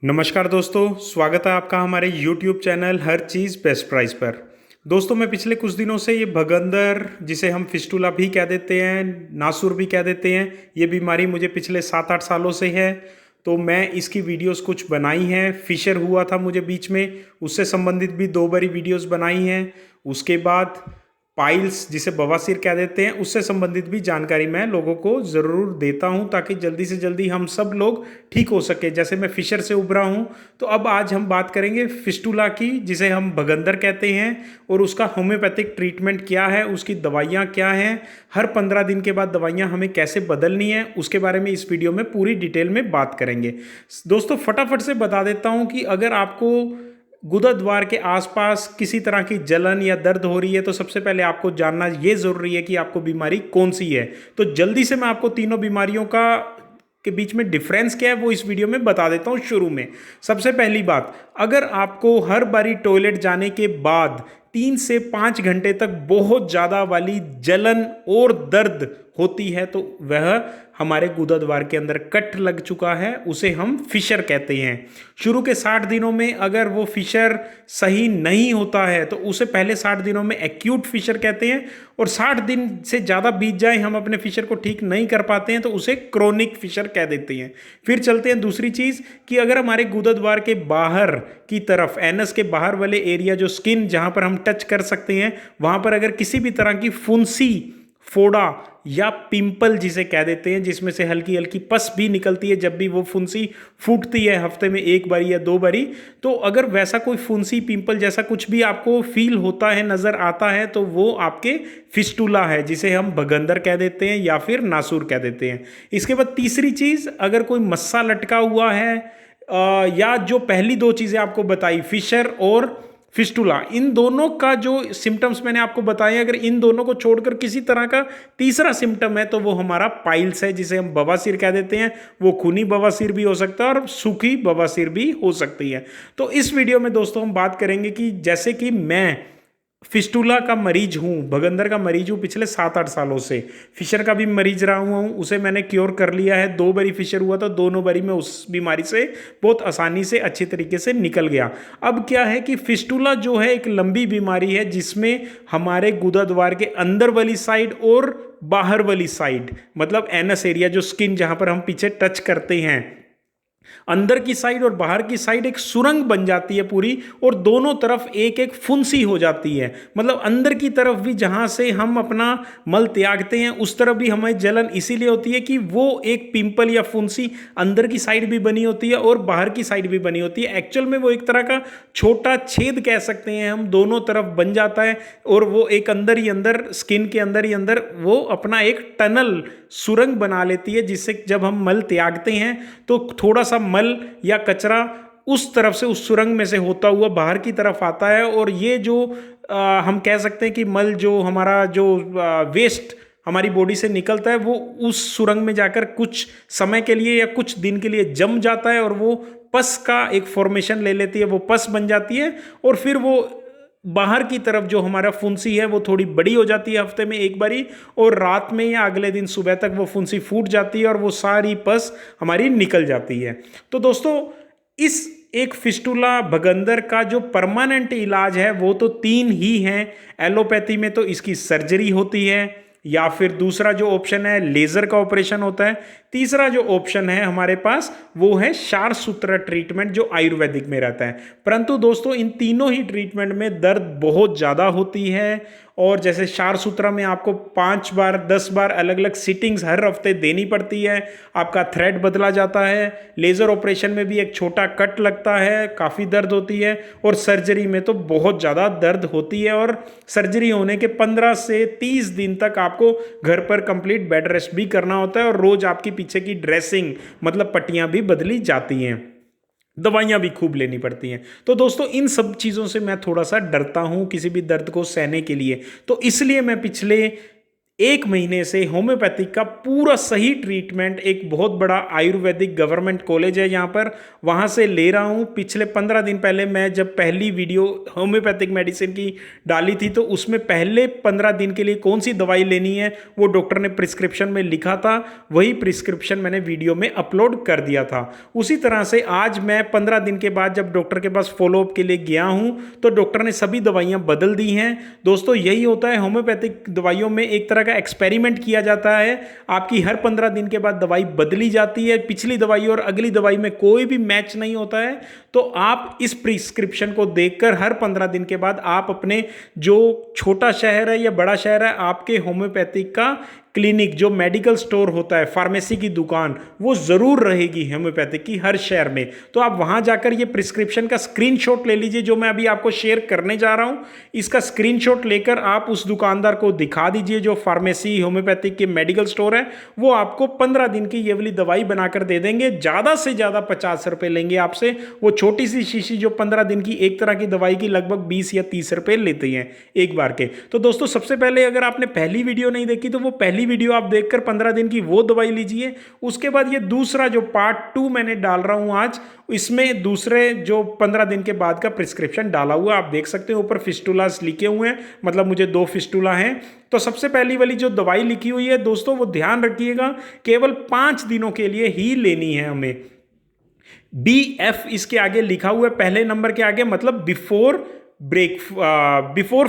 नमस्कार दोस्तों, स्वागत है आपका हमारे YouTube चैनल हर चीज़ बेस्ट प्राइस पर। दोस्तों, मैं पिछले कुछ दिनों से ये भगंदर, जिसे हम फिस्टुला भी कह देते हैं, नासूर भी कह देते हैं, ये बीमारी मुझे पिछले 7-8 सालों से है। तो मैं इसकी वीडियोस कुछ बनाई हैं। फिशर हुआ था मुझे बीच में, उससे संबंधित भी 2 बारी वीडियोस बनाई हैं। उसके बाद पाइल्स, जिसे बवासीर कह देते हैं, उससे संबंधित भी जानकारी मैं लोगों को ज़रूर देता हूं, ताकि जल्दी से जल्दी हम सब लोग ठीक हो सके। जैसे मैं फिशर से उभरा हूं, तो अब आज हम बात करेंगे फिस्टुला की, जिसे हम भगंदर कहते हैं, और उसका होम्योपैथिक ट्रीटमेंट क्या है, उसकी दवाइयाँ क्या हैं, हर 15 दिन के बाद दवाइयाँ हमें कैसे बदलनी है, उसके बारे में इस वीडियो में पूरी डिटेल में बात करेंगे। दोस्तों, फटाफट से बता देता हूँ कि अगर आपको गुदद्वार के आसपास किसी तरह की जलन या दर्द हो रही है, तो सबसे पहले आपको जानना ये ज़रूरी है कि आपको बीमारी कौन सी है। तो जल्दी से मैं आपको तीनों बीमारियों का के बीच में डिफरेंस क्या है वो इस वीडियो में बता देता हूँ शुरू में। सबसे पहली बात, अगर आपको हर बारी टॉयलेट जाने के बाद 3 से 5 घंटे तक बहुत ज़्यादा वाली जलन और दर्द होती है, तो वह हमारे गुदाद्वार के अंदर कट लग चुका है, उसे हम फिशर कहते हैं। शुरू के 60 दिनों में अगर वो फिशर सही नहीं होता है, तो उसे पहले 60 दिनों में एक्यूट फिशर कहते हैं, और 60 दिन से ज़्यादा बीत जाए, हम अपने फिशर को ठीक नहीं कर पाते हैं, तो उसे क्रोनिक फिशर कह देते हैं। फिर चलते हैं दूसरी चीज़ कि अगर हमारे गुदाद्वार के बाहर की तरफ, एनस के बाहर वाले एरिया, जो स्किन जहाँ पर हम टच कर सकते हैं, वहाँ पर अगर किसी भी तरह की फुंसी, फोड़ा या पिंपल जिसे कह देते हैं, जिसमें से हल्की हल्की पस भी निकलती है जब भी वो फुंसी फूटती है, हफ्ते में 1 बारी या 2 बारी, तो अगर वैसा कोई फुंसी पिंपल जैसा कुछ भी आपको फील होता है, नज़र आता है, तो वो आपके फिस्टुला है, जिसे हम भगंदर कह देते हैं या फिर नासूर कह देते हैं। इसके बाद तीसरी चीज़, अगर कोई मस्सा लटका हुआ है, या जो पहली 2 चीज़ें आपको बताई, फिशर और फिस्टुला, इन दोनों का जो सिम्टम्स मैंने आपको बताए, अगर इन दोनों को छोड़कर किसी तरह का तीसरा सिम्टम है, तो वो हमारा पाइल्स है, जिसे हम बवासीर कह देते हैं। वो खूनी बवासीर भी हो सकता है और सूखी बवासीर भी हो सकती है। तो इस वीडियो में दोस्तों हम बात करेंगे कि जैसे कि मैं फिस्टुला का मरीज हूँ, भगंदर का मरीज हूँ पिछले 7-8 सालों से। फिशर का भी मरीज रहा हूँ, उसे मैंने क्योर कर लिया है। 2 बारी फिशर हुआ था, दोनों बारी मैं उस बीमारी से बहुत आसानी से अच्छी तरीके से निकल गया। अब क्या है कि फिस्टुला जो है एक लंबी बीमारी है, जिसमें हमारे गुदाद्वार के अंदर वाली साइड और बाहर वाली साइड, मतलब एनस एरिया, जो स्किन जहाँ पर हम पीछे टच करते हैं, अंदर की साइड और बाहर की साइड एक सुरंग बन जाती है पूरी, और दोनों तरफ एक एक फुंसी हो जाती है। मतलब अंदर की तरफ भी जहां से हम अपना मल त्यागते हैं, उस तरफ भी हमें जलन इसीलिए होती है कि वो एक पिंपल या फुंसी अंदर की साइड भी बनी होती है और बाहर की साइड भी बनी होती है। एक्चुअल में वो एक तरह का छोटा छेद कह सकते हैं हम, दोनों तरफ बन जाता है, और वो एक अंदर ही अंदर, स्किन के अंदर ही अंदर वो अपना एक टनल, सुरंग बना लेती है, जिससे जब हम मल त्यागते हैं, तो थोड़ा सा मल या कचरा उस तरफ से, उस सुरंग में से होता हुआ बाहर की तरफ आता है। और ये जो हम कह सकते हैं कि मल, जो हमारा जो वेस्ट हमारी बॉडी से निकलता है, वो उस सुरंग में जाकर कुछ समय के लिए या कुछ दिन के लिए जम जाता है, और वो पस का एक फॉर्मेशन ले लेती है, वो पस बन जाती है, और फिर वो बाहर की तरफ जो हमारा फुंसी है वो थोड़ी बड़ी हो जाती है हफ्ते में 1 बारी, और रात में या अगले दिन सुबह तक वो फुंसी फूट जाती है और वो सारी पस हमारी निकल जाती है। तो दोस्तों, इस एक फिस्टुला भगंदर का जो परमानेंट इलाज है वो तो 3 ही हैं। एलोपैथी में तो इसकी सर्जरी होती है, या फिर दूसरा जो ऑप्शन है लेजर का ऑपरेशन होता है, तीसरा जो ऑप्शन है हमारे पास वो है क्षार सूत्र ट्रीटमेंट, जो आयुर्वेदिक में रहता है। परंतु दोस्तों, इन तीनों ही ट्रीटमेंट में दर्द बहुत ज़्यादा होती है, और जैसे क्षार सूत्र में आपको 5 बार 10 बार अलग अलग सिटिंग्स हर हफ्ते देनी पड़ती है, आपका थ्रेड बदला जाता है। लेज़र ऑपरेशन में भी एक छोटा कट लगता है, काफ़ी दर्द होती है, और सर्जरी में तो बहुत ज़्यादा दर्द होती है, और सर्जरी होने के 15 से 30 दिन तक आपको घर पर कंप्लीट बेड रेस्ट भी करना होता है, और रोज़ आपकी पीछे की ड्रेसिंग, मतलब पट्टियाँ भी बदली जाती हैं, दवाइयाँ भी खूब लेनी पड़ती हैं। तो दोस्तों, इन सब चीज़ों से मैं थोड़ा सा डरता हूँ किसी भी दर्द को सहने के लिए। तो इसलिए मैं पिछले 1 महीने से होम्योपैथिक का पूरा सही ट्रीटमेंट एक बहुत बड़ा आयुर्वेदिक गवर्नमेंट कॉलेज है यहाँ पर, वहाँ से ले रहा हूँ। पिछले 15 दिन पहले मैं जब पहली वीडियो होम्योपैथिक मेडिसिन की डाली थी तो उसमें पहले 15 दिन के लिए कौन सी दवाई लेनी है वो डॉक्टर ने प्रिस्क्रिप्शन में लिखा था, वही प्रिस्क्रिप्शन मैंने वीडियो में अपलोड कर दिया था। उसी तरह से आज मैं 15 दिन के बाद जब डॉक्टर के पास फॉलोअप के लिए गया हूँ तो डॉक्टर ने सभी दवाइयाँ बदल दी हैं। दोस्तों यही होता है, होम्योपैथिक दवाइयों में एक तरह का एक्सपेरिमेंट किया जाता है। आपकी हर 15 दिन के बाद दवाई बदली जाती है, पिछली दवाई और अगली दवाई में कोई भी मैच नहीं होता है। तो आप इस प्रिस्क्रिप्शन को देखकर हर 15 दिन के बाद आप अपने जो छोटा शहर है या बड़ा शहर है, आपके होम्योपैथिक का क्लिनिक, जो मेडिकल स्टोर होता है, फार्मेसी की दुकान, वो ज़रूर रहेगी होम्योपैथिक की हर शहर में। तो आप वहाँ जाकर ये प्रिस्क्रिप्शन का स्क्रीनशॉट ले लीजिए जो मैं अभी आपको शेयर करने जा रहा हूँ। इसका स्क्रीनशॉट लेकर आप उस दुकानदार को दिखा दीजिए जो फार्मेसी होम्योपैथिक के मेडिकल स्टोर है, वो आपको 15 दिन की ये वाली दवाई बनाकर दे देंगे। ज़्यादा से ज़्यादा 50 रुपये लेंगे आपसे। वो छोटी सी शीशी जो 15 दिन की एक तरह की दवाई की लगभग 20 या 30 रुपये लेते हैं एक बार के। तो दोस्तों सबसे पहले अगर आपने पहली वीडियो नहीं देखी तो वो पहली वीडियो आप देखकर 15 दिन की वो दवाई लीजिए। उसके बाद ये दूसरा जो पार्ट 2 मैंने डाल रहा हूं आज, इसमें दूसरे जो 15 दिन के बाद का प्रिस्क्रिप्शन डाला हुआ आप देख सकते हैं। ऊपर फिस्टुलास लिखे हुए हैं, मतलब मुझे 2 फिस्टुला हैं। तो सबसे पहली वाली जो दवाई लिखी हुई है दोस्तों, वो ध्यान रखिएगा, केवल 5 दिनों के लिए ही लेनी है हमें। BF इसके आगे लिखा हुआ है, पहले नंबर के आगे, मतलब बिफोर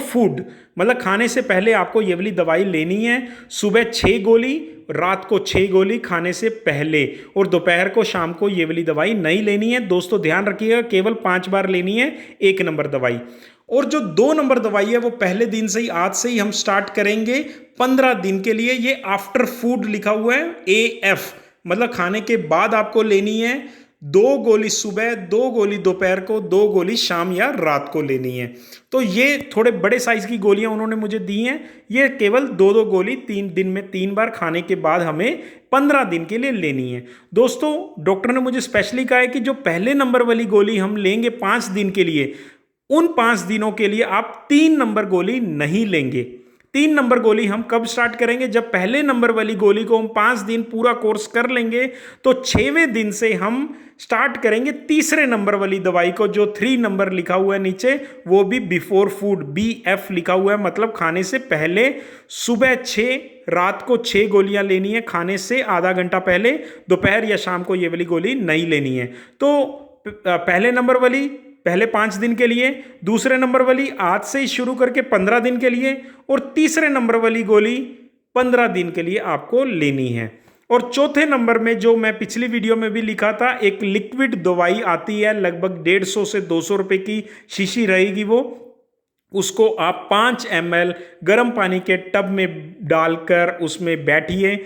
फूड, मतलब खाने से पहले आपको ये वाली दवाई लेनी है। सुबह 6 गोली, रात को 6 गोली खाने से पहले, और दोपहर को शाम को ये वाली दवाई नहीं लेनी है। दोस्तों ध्यान रखिएगा, केवल 5 बार लेनी है 1 नंबर दवाई। और जो 2 नंबर दवाई है वो पहले दिन से ही, आज से ही हम स्टार्ट करेंगे 15 दिन के लिए। ये आफ्टर फूड लिखा हुआ है, AF, मतलब खाने के बाद आपको लेनी है। 2 गोली सुबह, 2 गोली दोपहर को, 2 गोली शाम या रात को लेनी है। तो ये थोड़े बड़े साइज की गोलियां उन्होंने मुझे दी हैं। ये केवल 2-2 गोली 3 दिन में 3 बार खाने के बाद हमें 15 दिन के लिए लेनी है। दोस्तों डॉक्टर ने मुझे स्पेशली कहा है कि जो पहले नंबर वाली गोली हम लेंगे 5 दिन के लिए, उन 5 दिनों के लिए आप 3 नंबर गोली नहीं लेंगे। 3 नंबर गोली हम कब स्टार्ट करेंगे? जब पहले नंबर वाली गोली को हम 5 दिन पूरा कोर्स कर लेंगे तो 6वें दिन से हम स्टार्ट करेंगे तीसरे नंबर वाली दवाई को, जो 3 नंबर लिखा हुआ है नीचे, वो भी बिफोर फूड, BF लिखा हुआ है, मतलब खाने से पहले। सुबह 6, रात को 6 गोलियां लेनी है खाने से आधा घंटा पहले। दोपहर या शाम को ये वाली गोली नहीं लेनी है। तो पहले नंबर वाली पहले 5 दिन के लिए, दूसरे नंबर वाली आज से ही शुरू करके 15 दिन के लिए, और तीसरे नंबर वाली गोली 15 दिन के लिए आपको लेनी है। और चौथे नंबर में, जो मैं पिछली वीडियो में भी लिखा था, एक लिक्विड दवाई आती है, लगभग 150 से 200 रुपए की शीशी रहेगी वो। उसको आप 5 ml गर्म पानी के टब में डालकर उसमें बैठिए।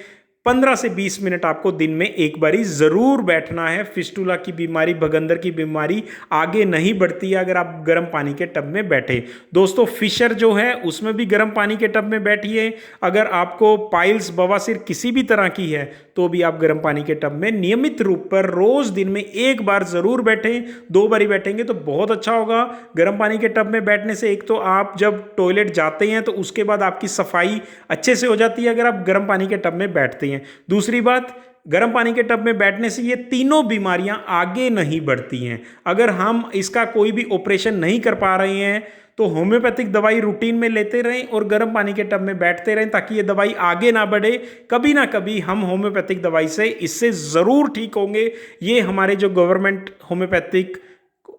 15 से 20 मिनट आपको दिन में एक बारी ज़रूर बैठना है। फिस्टुला की बीमारी, भगंदर की बीमारी आगे नहीं बढ़ती है अगर आप गर्म पानी के टब में बैठे। दोस्तों फिशर जो है उसमें भी गर्म पानी के टब में बैठिए। अगर आपको पाइल्स, बवासीर किसी भी तरह की है तो भी आप गर्म पानी के टब में नियमित रूप पर रोज़ दिन में एक बार ज़रूर बैठें। 2 बारी बैठेंगे तो बहुत अच्छा होगा। गर्म पानी के टब में बैठने से एक तो आप जब टॉयलेट जाते हैं तो उसके बाद आपकी सफाई अच्छे से हो जाती है अगर आप गर्म पानी के टब में बैठते हैं। दूसरी बात, गर्म पानी के टब में बैठने से ये तीनों बीमारियां आगे नहीं बढ़ती हैं। अगर हम इसका कोई भी ऑपरेशन नहीं कर पा रहे हैं तो होम्योपैथिक दवाई रूटीन में लेते रहें और गर्म पानी के टब में बैठते रहें ताकि ये दवाई आगे ना बढ़े। कभी ना कभी हम होम्योपैथिक दवाई से इससे ज़रूर ठीक होंगे। ये हमारे जो गवर्नमेंट होम्योपैथिक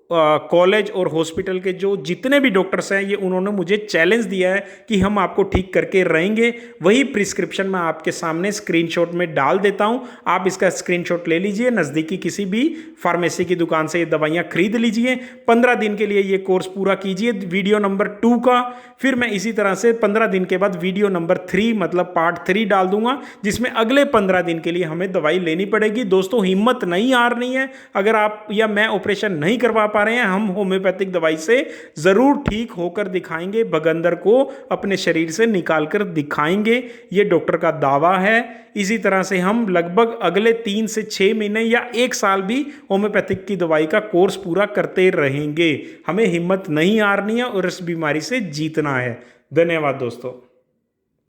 कॉलेज और हॉस्पिटल के जो जितने भी डॉक्टर्स हैं, ये उन्होंने मुझे चैलेंज दिया है कि हम आपको ठीक करके रहेंगे। वही प्रिस्क्रिप्शन मैं आपके सामने स्क्रीनशॉट में डाल देता हूं। आप इसका स्क्रीनशॉट ले लीजिए, नज़दीकी किसी भी फार्मेसी की दुकान से ये दवाइयां खरीद लीजिए। 15 दिन के लिए ये कोर्स पूरा कीजिए वीडियो नंबर 2 का। फिर मैं इसी तरह से 15 दिन के बाद वीडियो नंबर 3 मतलब पार्ट 3 डाल दूंगा, जिसमें अगले 15 दिन के लिए हमें दवाई लेनी पड़ेगी। दोस्तों हिम्मत नहीं हारनी है। अगर आप या मैं ऑपरेशन नहीं करवा पा रहे हैं, हम होम्योपैथिक दवाई से जरूर ठीक होकर दिखाएंगे। भगंदर को अपने शरीर से निकालकर दिखाएंगे, ये डॉक्टर का दावा है। इसी तरह से हम लगभग अगले 3 से 6 महीने या 1 साल भी होम्योपैथिक की दवाई का कोर्स पूरा करते रहेंगे। हमें हिम्मत नहीं हारनी है और इस बीमारी से जीतना है। धन्यवाद दोस्तों।